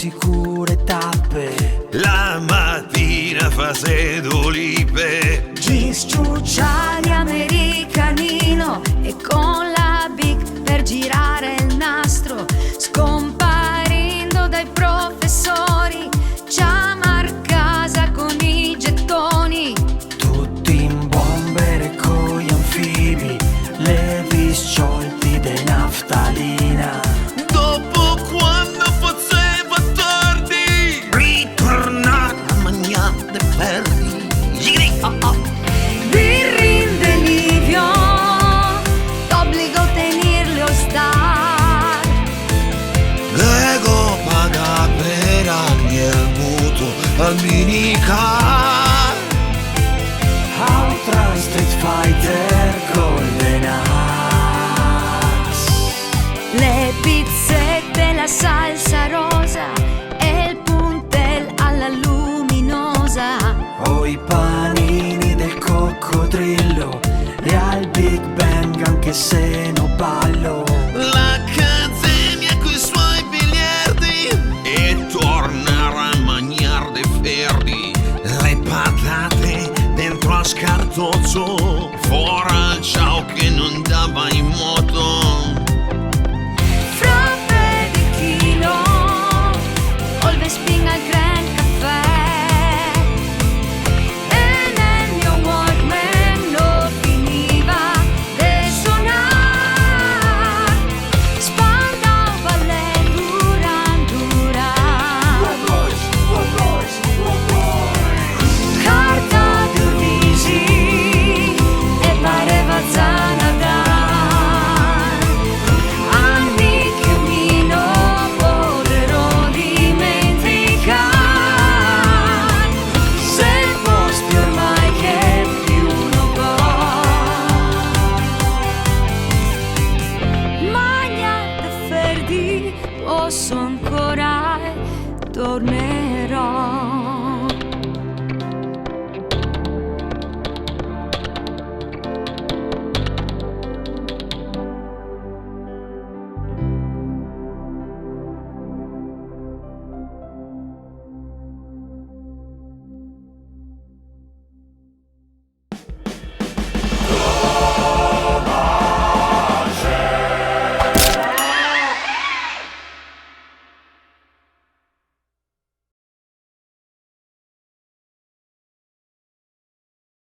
sicure tappe. La mattina fa sedolipe, jeans, ciucciali, americanino e con la Bic per girare il nastro, scomparendo dai professori, Ciamar casa con i gettoni. Tutti in bomber e coi anfibi, levi sciolti de naftalina. dopo quando faceva tardi, ritornare a mangiare de ferri. Birrin de Livio, t'obbligo a tenirli all star. Lego paga per anni il mutuo al minicar. Outrun, Street Fighter, Golden Axe. Le pizzette, la salsa rosa e il puntel alla luminosa. O i panini del coccodrillo e al Big Bang anche se non ballo. L'Accademia coi suoi biliardi e tornare a mangiare de ferri. Le patate dentro a scartoccio, fuori al ciao che non dava in moto. Frappe di chilo, always ping al Gran Caffè. E nel mio Walkman non finiva de suonar. Spandau, Ballet, Duran Duran. Carta di Urvisi e pareva Zanadan. Anni che mino vorrò dimenticare. Se posti ormai che più non può. Magna te ferdi, posso ancora tornare.